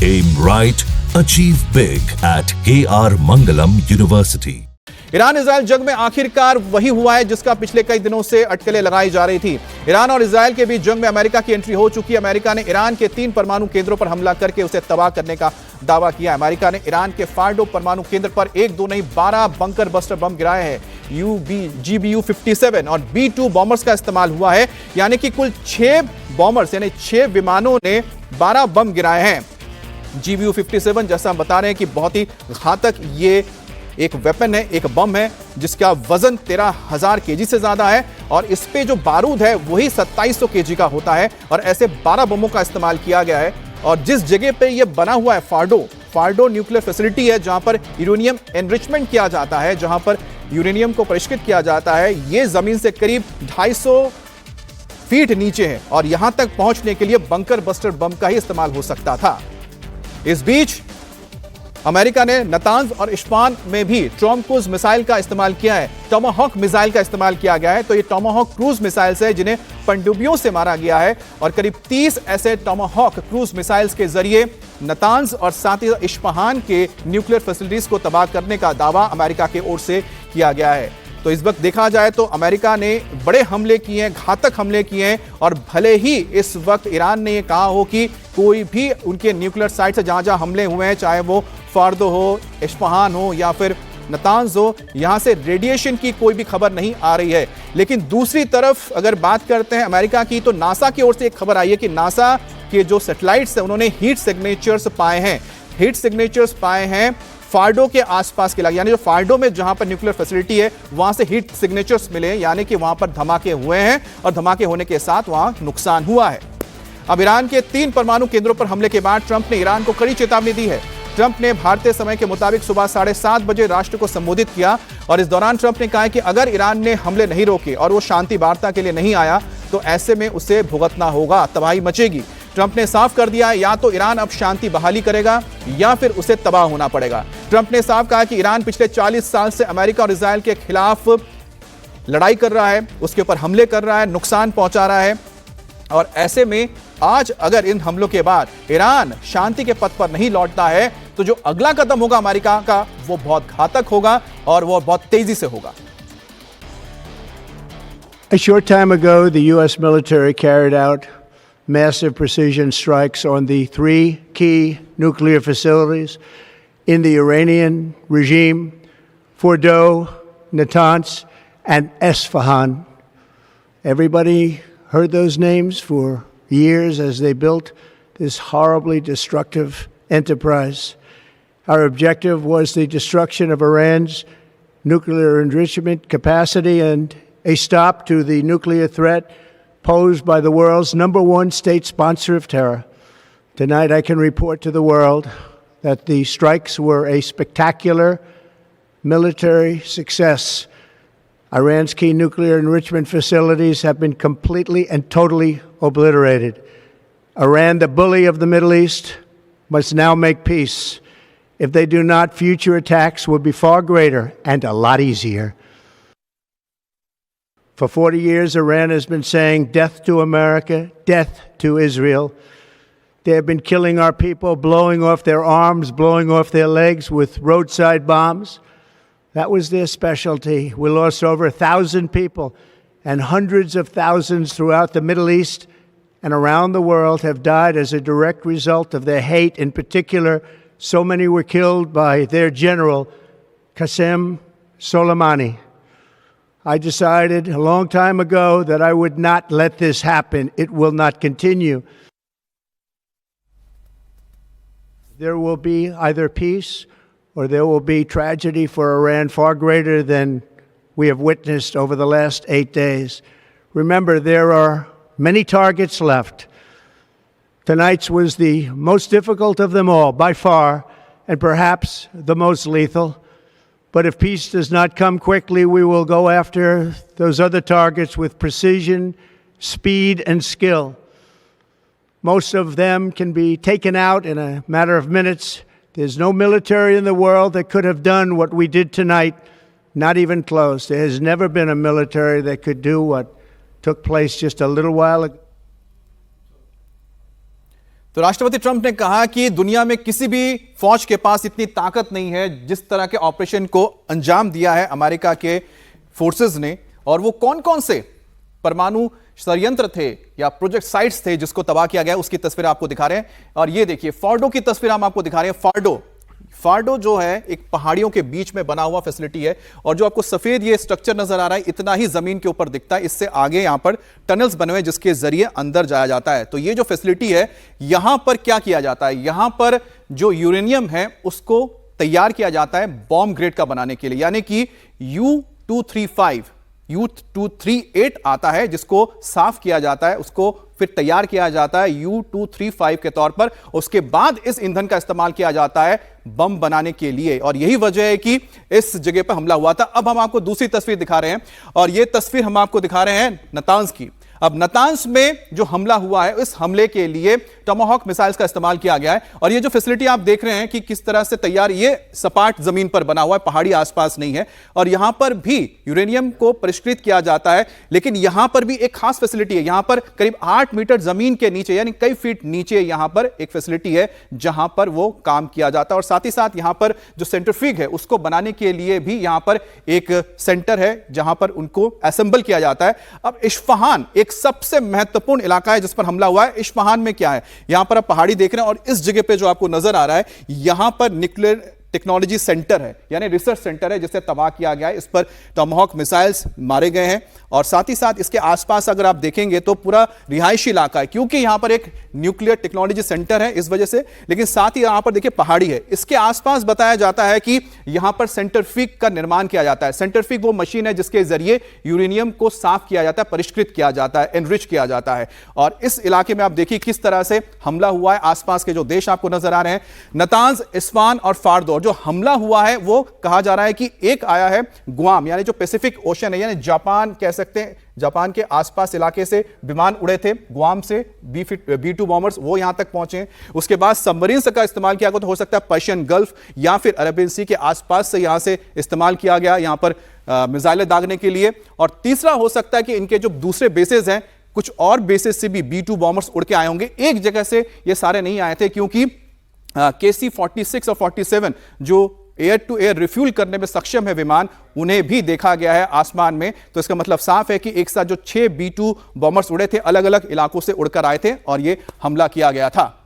Aim right, achieve big at KR Mangalam University. Iran Israel जंग में आखिरकार वही हुआ है जिसका पिछले कई दिनों से अटकलें लगाई जा रही थी। ईरान और इजराइल के बीच जंग में अमेरिका की एंट्री हो चुकी है। अमेरिका ने ईरान के 3 परमाणु केंद्रों पर हमला करके उसे तबाह करने का दावा किया। अमेरिका ने ईरान के फार्डो परमाणु केंद्र पर 1-2 नहीं 12 बंकर बस्टर बम गिराए हैं। GBU-57 और B-2 बॉम्बर्स का इस्तेमाल हुआ है, यानी कि कुल 6 बॉम्बर्स यानी 6 विमानों ने 12 बम गिराए हैं। GBU-57 जैसा हम बता रहे हैं कि बहुत ही घातक ये एक वेपन है, एक बम है जिसका वजन 13,000 केजी से ज्यादा है और इस पे जो बारूद है वही 2700 केजी का होता है और ऐसे 12 बमों का इस्तेमाल किया गया है। और जिस जगह पे ये बना हुआ है फार्डो न्यूक्लियर फैसिलिटी है जहां पर यूरेनियम एनरिचमेंट किया जाता है, जहां पर यूरेनियम को परिष्कृत किया जाता है, ये जमीन से करीब 250 फीट नीचे है और यहां तक पहुंचने के लिए बंकर बस्टर बम का ही इस्तेमाल हो सकता था। इस बीच अमेरिका ने नतांज और इस्फहान में भी टॉम क्रूज मिसाइल का इस्तेमाल किया है। टोमाहॉक मिसाइल का इस्तेमाल किया गया है। तो ये टोमाहॉक क्रूज मिसाइल्स है जिन्हें पनडुब्बियों से मारा गया है और करीब 30 ऐसे टोमाहॉक क्रूज मिसाइल्स के जरिए नतांज और साथ ही इस्फहान के न्यूक्लियर फैसिलिटीज को तबाह करने का दावा अमेरिका की ओर से किया गया है। तो इस वक्त देखा जाए तो अमेरिका ने बड़े हमले किए हैं, घातक हमले किए हैं और भले ही इस वक्त ईरान ने यह कहा हो कि कोई भी उनके न्यूक्लियर साइट से जहां जहां हमले हुए हैं, चाहे वो फार्दो हो, इस्फहान हो या फिर नतांज हो, यहां से रेडिएशन की कोई भी खबर नहीं आ रही है। लेकिन दूसरी तरफ अगर बात करते हैं अमेरिका की, तो नासा की ओर से एक खबर आई है कि नासा के जो सैटेलाइट्स हैं उन्होंने हीट सिग्नेचर्स पाए हैं फार्डो के आसपास के इलाके, यानी जो फार्डो में जहां पर न्यूक्लियर फैसिलिटी है वहां से हीट सिग्नेचर्स मिले हैं, यानी कि वहां पर धमाके हुए हैं और धमाके होने के साथ वहां नुकसान हुआ है। अब ईरान के 3 परमाणु केंद्रों पर हमले के बाद ट्रंप ने ईरान को कड़ी चेतावनी दी है। ट्रंप ने भारतीय समय के मुताबिक सुबह 7:30 बजे राष्ट्र को संबोधित किया और इस दौरान ट्रंप ने कहा कि अगर ईरान ने हमले नहीं रोके और वो शांति वार्ता के लिए नहीं आया तो ऐसे में उसे भुगतना होगा, तबाही मचेगी। ट्रंप ने साफ कर दिया या तो ईरान अब शांति बहाली करेगा या फिर उसे तबाह होना पड़ेगा। ट्रंप ने साफ कहा कि ईरान पिछले 40 साल से अमेरिका और इजराइल के खिलाफ लड़ाई कर रहा है, उसके ऊपर हमले कर रहा है, नुकसान पहुंचा रहा है और ऐसे में आज अगर इन हमलों के बाद ईरान शांति के पथ पर नहीं लौटता है तो जो अगला कदम होगा अमेरिका का वो बहुत घातक होगा और वो बहुत तेजी से होगा। A short time ago, the U.S. military carried out massive precision strikes on the 3 key nuclear facilities in the Iranian regime, Fordo, Natanz, and Esfahan. Everybody heard those names for years as they built this horribly destructive enterprise. Our objective was the destruction of Iran's nuclear enrichment capacity and a stop to the nuclear threat posed by the world's #1 state sponsor of terror. Tonight I can report to the world that the strikes were a spectacular military success. Iran's key nuclear enrichment facilities have been completely and totally obliterated. Iran, the bully of the Middle East, must now make peace. If they do not, future attacks will be far greater and a lot easier. For 40 years, Iran has been saying death to America, death to Israel. They have been killing our people, blowing off their arms, blowing off their legs with roadside bombs. That was their specialty. We lost over 1,000 people, and hundreds of thousands throughout the Middle East and around the world have died as a direct result of their hate. In particular, so many were killed by their general, Qasem Soleimani. I decided a long time ago that I would not let this happen. It will not continue. There will be either peace or there will be tragedy for Iran far greater than we have witnessed over the last 8 days. Remember, there are many targets left. Tonight's was the most difficult of them all, by far, and perhaps the most lethal. But if peace does not come quickly, we will go after those other targets with precision, speed, and skill. Most of them can be taken out in a matter of minutes. There's no military in the world that could have done what we did tonight, not even close. There has never been a military that could do what took place just a little while ago. तो राष्ट्रपति Trump ने कहा कि दुनिया में किसी भी फौज के पास इतनी ताकत नहीं है जिस तरह के ऑपरेशन को अंजाम दिया है अमेरिका के फोर्सेस ने, और वो कौन कौन से परमाणु षड्यंत्र थे या प्रोजेक्ट साइट्स थे जिसको तबाह किया गया, उसकी तस्वीर आपको दिखा रहे हैं। और ये देखिए फॉर्डो की तस्वीर हम आपको दिखा रहे हैं। फार्डो जो है एक पहाड़ियों के बीच में बना हुआ फैसिलिटी है, और जो आपको सफेद ये स्ट्रक्चर नजर आ रहा है इतना ही जमीन के ऊपर दिखता है। इससे आगे यहां पर टनल्स बने हुए जिसके जरिए अंदर जाया जाता है। तो ये जो फैसिलिटी है यहां पर क्या किया जाता है, यहां पर जो यूरेनियम है उसको तैयार किया जाता है बॉम्ब ग्रेड का बनाने के लिए, यानी कि U-238 आता है जिसको साफ किया जाता है, उसको फिर तैयार किया जाता है U-235 के तौर पर। उसके बाद इस ईंधन का इस्तेमाल किया जाता है बम बनाने के लिए, और यही वजह है कि इस जगह पर हमला हुआ था। अब हम आपको दूसरी तस्वीर दिखा रहे हैं, और यह तस्वीर हम आपको दिखा रहे हैं नतांज की। अब नतांज में जो हमला हुआ है, इस हमले के लिए टोमाहॉक मिसाइल्स का इस्तेमाल किया गया है। और ये जो फैसिलिटी आप देख रहे हैं कि किस तरह से तैयार, ये सपाट जमीन पर बना हुआ है, पहाड़ी आसपास नहीं है, और यहां पर भी यूरेनियम को परिष्कृत किया जाता है। लेकिन यहां पर भी एक खास फैसिलिटी है, यहां पर करीब 8 मीटर जमीन के नीचे यानी कई फीट नीचे यहां पर एक फैसिलिटी है जहां पर वो काम किया जाता है। और साथ ही साथ यहां पर जो सेंट्रीफ्यूज है उसको बनाने के लिए भी यहां पर एक सेंटर है जहां पर उनको असेंबल किया जाता है। अब इस्फहान एक सबसे महत्वपूर्ण इलाका है जिस पर हमला हुआ है। इस्फहान में क्या है, यहां पर आप पहाड़ी देख रहे हैं, और इस जगह पे जो आपको नजर आ रहा है यहां पर न्यूक्लियर टेक्नोलॉजी सेंटर है, यानी रिसर्च सेंटर है जिसे तबाह किया गया है। इस पर टोमाहॉक मिसाइल्स मारे गए हैं, और साथ ही साथ इसके आसपास अगर आप देखेंगे तो पूरा रिहायशी इलाका है, क्योंकि यहां पर एक न्यूक्लियर टेक्नोलॉजी सेंटर है इस वजह से। लेकिन साथ ही यहां पर देखिए पहाड़ी है, इसके आसपास बताया जाता है कि यहां पर सेंट्रीफ्यूज का निर्माण किया जाता है। सेंट्रीफ्यूज वो मशीन है जिसके जरिए यूरेनियम को साफ किया जाता है, परिष्कृत किया जाता है, एनरिच किया जाता है। और इस इलाके में आप देखिए किस तरह से हमला हुआ है। आसपास के जो देश आपको नजर आ रहे हैं, नतांज, इस्फहान और फार्दो। जो हमला हुआ है वो कहा जा रहा है कि एक आया है गुआम, यानी जो पैसिफिक ओशन है, यानी जापान कह सकते हैं, जापान के आसपास इलाके से विमान उड़े थे गुआम से, B-2 बॉम्बर्स वो यहां तक पहुंचे। उसके बाद सबमरीन का इस्तेमाल किया गया, तो हो सकता है पर्शियन गल्फ या फिर अरेबियन सी के आसपास से यहां से इस्तेमाल किया गया यहां पर मिसाइलें दागने के लिए। और तीसरा हो सकता है कि इनके जो दूसरे बेसेस हैं, कुछ और बेसेस से भी B-2 बॉम्बर्स उड़ के आए होंगे, एक जगह से ये सारे नहीं आए थे, क्योंकि KC-46 और 47 जो एयर टू एयर रिफ्यूल करने में सक्षम है विमान, उन्हें भी देखा गया है आसमान में। तो इसका मतलब साफ है कि एक साथ जो 6 B-2 बॉम्बर्स उड़े थे अलग अलग इलाकों से उड़कर आए थे और यह हमला किया गया था।